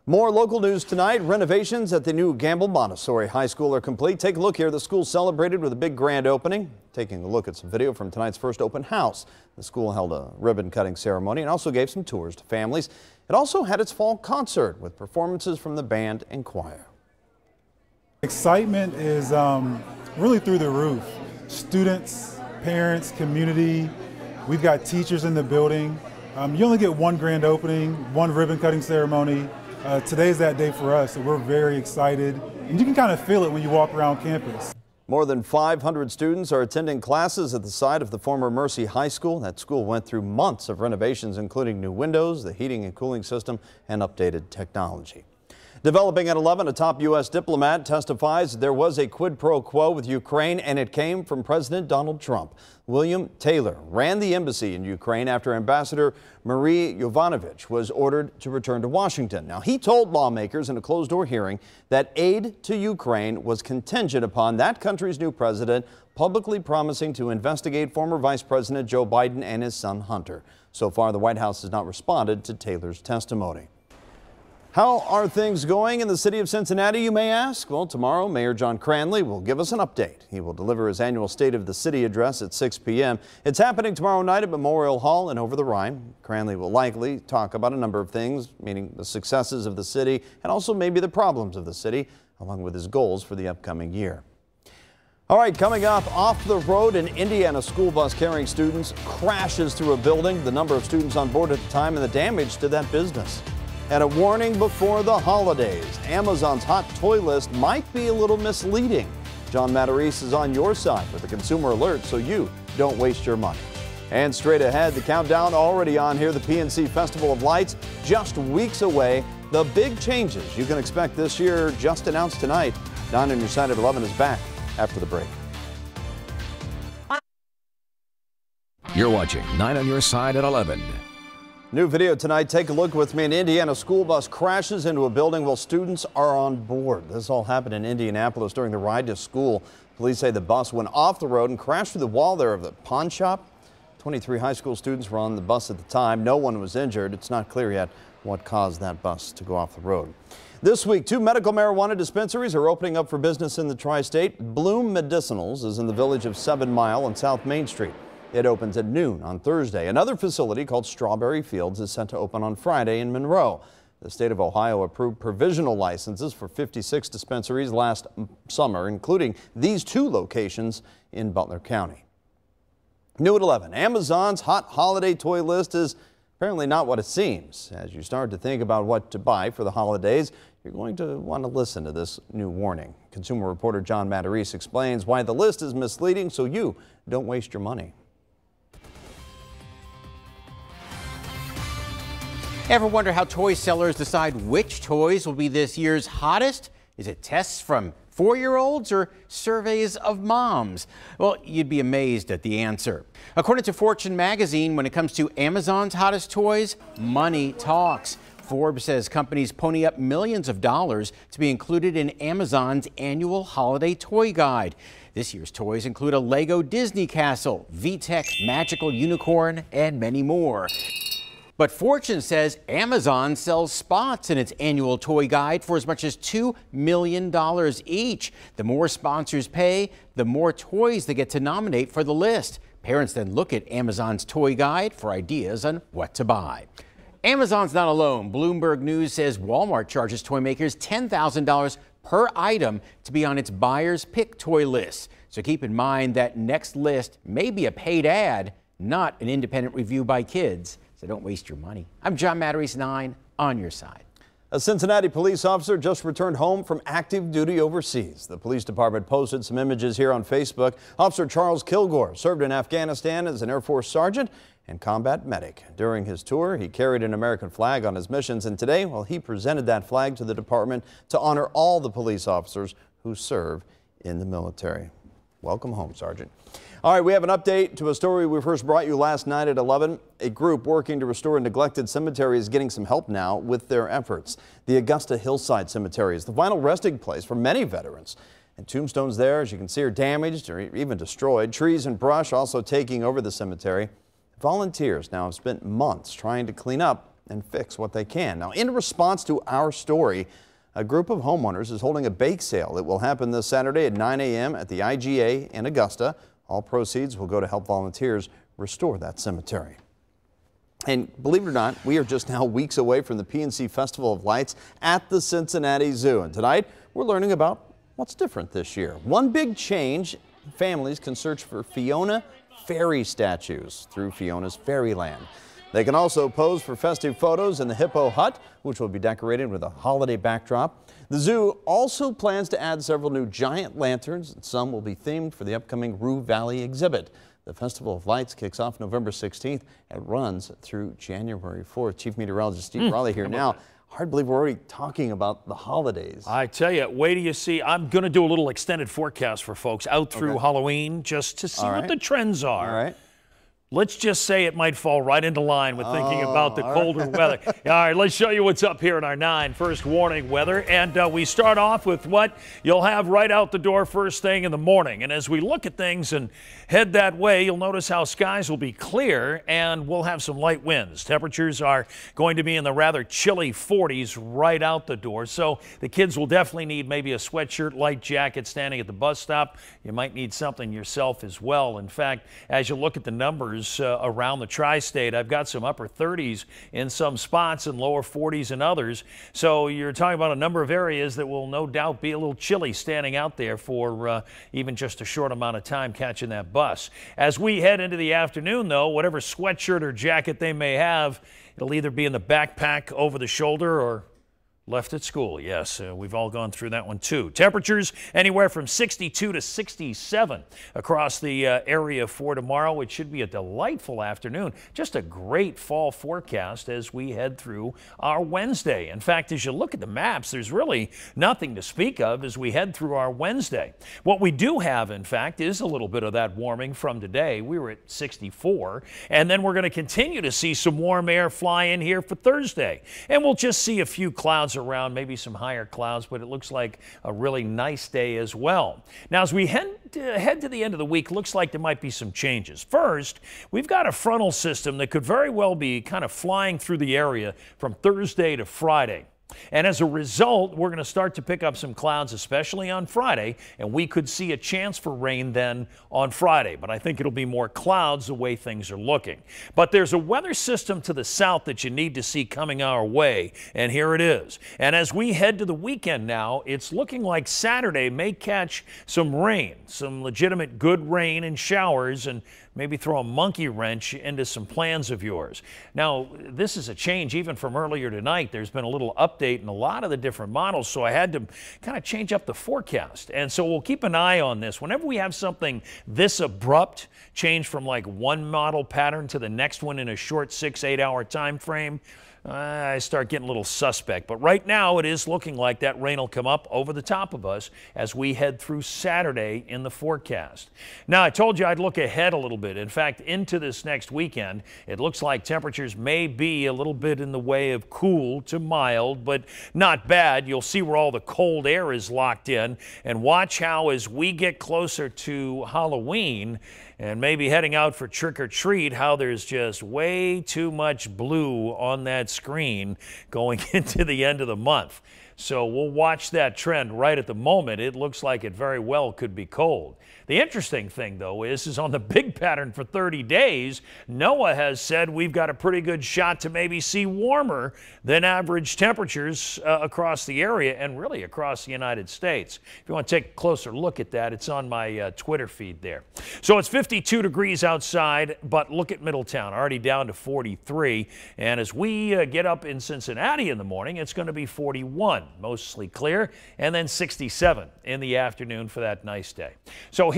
More local news tonight. Renovations at the new Gamble Montessori High School are complete. Take a look here. The school celebrated with a big grand opening. Taking a look at some video from tonight's first open house. The school held a ribbon cutting ceremony and also gave some tours to families. It also had its fall concert with performances from the band and choir. Excitement is really through the roof. Students, parents, community. We've got teachers in the building. You only get one grand opening, one ribbon cutting ceremony. Today's that day for us, so we're very excited. And you can kind of feel it when you walk around campus. More than 500 students are attending classes at the site of the former Mercy High School. That school went through months of renovations, including new windows, the heating and cooling system, and updated technology. Developing at 11, a top U.S. diplomat testifies there was a quid pro quo with Ukraine, and it came from President Donald Trump. William Taylor ran the embassy in Ukraine after Ambassador Marie Yovanovitch was ordered to return to Washington. Now, he told lawmakers in a closed-door hearing that aid to Ukraine was contingent upon that country's new president publicly promising to investigate former Vice President Joe Biden and his son Hunter. So far, the White House has not responded to Taylor's testimony. How are things going in the city of Cincinnati, you may ask? Well, tomorrow, Mayor John Cranley will give us an update. He will deliver his annual State of the City address at 6 p.m. It's happening tomorrow night at Memorial Hall and Over the Rhine. Cranley will likely talk about a number of things, meaning the successes of the city and also maybe the problems of the city, along with his goals for the upcoming year. All right, coming up, off the road, an Indiana school bus carrying students crashes through a building. The number of students on board at the time and the damage to that business. And a warning before the holidays. Amazon's hot toy list might be a little misleading. John Matarese is on your side with a consumer alert so you don't waste your money. And straight ahead, the countdown already on here. The PNC Festival of Lights just weeks away. The big changes you can expect this year just announced tonight. 9 on your side at 11 is back after the break. You're watching 9 on your side at 11. New video tonight. Take a look with me. An Indiana school bus crashes into a building while students are on board. This all happened in Indianapolis during the ride to school. Police say the bus went off the road and crashed through the wall there of the pawn shop. 23 high school students were on the bus at the time. No one was injured. It's not clear yet what caused that bus to go off the road. This week, 2 medical marijuana dispensaries are opening up for business in the tri-state. Bloom Medicinals is in the village of 7 Mile on South Main Street. It opens at noon on Thursday. Another facility called Strawberry Fields is set to open on Friday in Monroe. The state of Ohio approved provisional licenses for 56 dispensaries last summer, including these 2 locations in Butler County. New at 11, Amazon's hot holiday toy list is apparently not what it seems. As you start to think about what to buy for the holidays, you're going to want to listen to this new warning. Consumer reporter John Matarese explains why the list is misleading so you don't waste your money. Ever wonder how toy sellers decide which toys will be this year's hottest? Is it tests from 4-year-olds or surveys of moms? Well, you'd be amazed at the answer. According to Fortune magazine, when it comes to Amazon's hottest toys, money talks. Forbes says companies pony up millions of dollars to be included in Amazon's annual holiday toy guide. This year's toys include a Lego Disney Castle, VTech Magical Unicorn, and many more. But Fortune says Amazon sells spots in its annual toy guide for as much as $2 million each. The more sponsors pay, the more toys they get to nominate for the list. Parents then look at Amazon's toy guide for ideas on what to buy. Amazon's not alone. Bloomberg News says Walmart charges toy makers $10,000 per item to be on its buyer's pick toy list. So keep in mind that next list may be a paid ad, not an independent review by kids. So don't waste your money. I'm John Matarese, 9 on your side. A Cincinnati police officer just returned home from active duty overseas. The police department posted some images here on Facebook. Officer Charles Kilgore served in Afghanistan as an Air Force sergeant and combat medic. During his tour, he carried an American flag on his missions, and today, well, he presented that flag to the department to honor all the police officers who serve in the military. Welcome home, Sergeant. All right, we have an update to a story we first brought you last night at 11. A group working to restore a neglected cemetery is getting some help now with their efforts. The Augusta Hillside Cemetery is the final resting place for many veterans. And tombstones there, as you can see, are damaged or even destroyed. Trees and brush also taking over the cemetery. Volunteers now have spent months trying to clean up and fix what they can. Now, in response to our story, a group of homeowners is holding a bake sale. It will happen this Saturday at 9 a.m. at the IGA in Augusta. All proceeds will go to help volunteers restore that cemetery. And believe it or not, we are just now weeks away from the PNC Festival of Lights at the Cincinnati Zoo. And tonight, we're learning about what's different this year. One big change, families can search for Fiona fairy statues through Fiona's Fairyland. They can also pose for festive photos in the Hippo Hut, which will be decorated with a holiday backdrop. The zoo also plans to add several new giant lanterns, and some will be themed for the upcoming Rue Valley exhibit. The Festival of Lights kicks off November 16th and runs through January 4th. Chief Meteorologist Steve Raleigh here now. Hard to believe we're already talking about the holidays. I tell you, wait till you see. I'm going to do a little extended forecast for folks out through Halloween just to see what the trends are. All right. Let's just say it might fall right into line with thinking about the colder weather. All right, let's show you what's up here in our 9 first warning weather. And we start off with what you'll have right out the door first thing in the morning. And as we look at things and head that way, you'll notice how skies will be clear and we'll have some light winds. Temperatures are going to be in the rather chilly 40s right out the door. So the kids will definitely need maybe a sweatshirt, light jacket standing at the bus stop. You might need something yourself as well. In fact, as you look at the numbers, around the tri-state, I've got some upper 30s in some spots and lower 40s in others. So you're talking about a number of areas that will no doubt be a little chilly standing out there for even just a short amount of time catching that bus. As we head into the afternoon, though, whatever sweatshirt or jacket they may have, it'll either be in the backpack over the shoulder or left at school. Yes, we've all gone through that one too. Temperatures anywhere from 62 to 67 across the area for tomorrow. It should be a delightful afternoon. Just a great fall forecast as we head through our Wednesday. In fact, as you look at the maps, there's really nothing to speak of as we head through our Wednesday. What we do have, in fact, is a little bit of that warming from today. We were at 64, and then we're going to continue to see some warm air fly in here for Thursday. And we'll just see a few clouds around, maybe some higher clouds, but it looks like a really nice day as well. Now, as we head to the end of the week, looks like there might be some changes. First, we've got a frontal system that could very well be kind of flying through the area from Thursday to Friday. And as a result, we're going to start to pick up some clouds, especially on Friday, and we could see a chance for rain then on Friday. But I think it'll be more clouds the way things are looking. But there's a weather system to the south that you need to see coming our way, and here it is. And as we head to the weekend now, it's looking like Saturday may catch some rain, some legitimate good rain and showers, and maybe throw a monkey wrench into some plans of yours. Now, this is a change even from earlier tonight. There's been a little update in a lot of the different models, so I had to kind of change up the forecast. And so we'll keep an eye on this. Whenever we have something this abrupt, change from like one model pattern to the next one in a short 6-8 hour time frame, I start getting a little suspect. But right now it is looking like that rain will come up over the top of us as we head through Saturday in the forecast. Now, I told you I'd look ahead a little bit. In fact, into this next weekend, it looks like temperatures may be a little bit in the way of cool to mild, but not bad. You'll see where all the cold air is locked in, and watch how as we get closer to Halloween and maybe heading out for trick-or-treat, how there's just way too much blue on that screen going into the end of the month. So we'll watch that trend. Right at the moment, it looks like it very well could be cold. The interesting thing, though, is on the big pattern for 30 days, NOAA has said we've got a pretty good shot to maybe see warmer than average temperatures across the area and really across the United States. If you want to take a closer look at that, it's on my Twitter feed there. So it's 52 degrees outside, but look at Middletown, already down to 43. And as we get up in Cincinnati in the morning, it's going to be 41, mostly clear, and then 67 in the afternoon for that nice day. So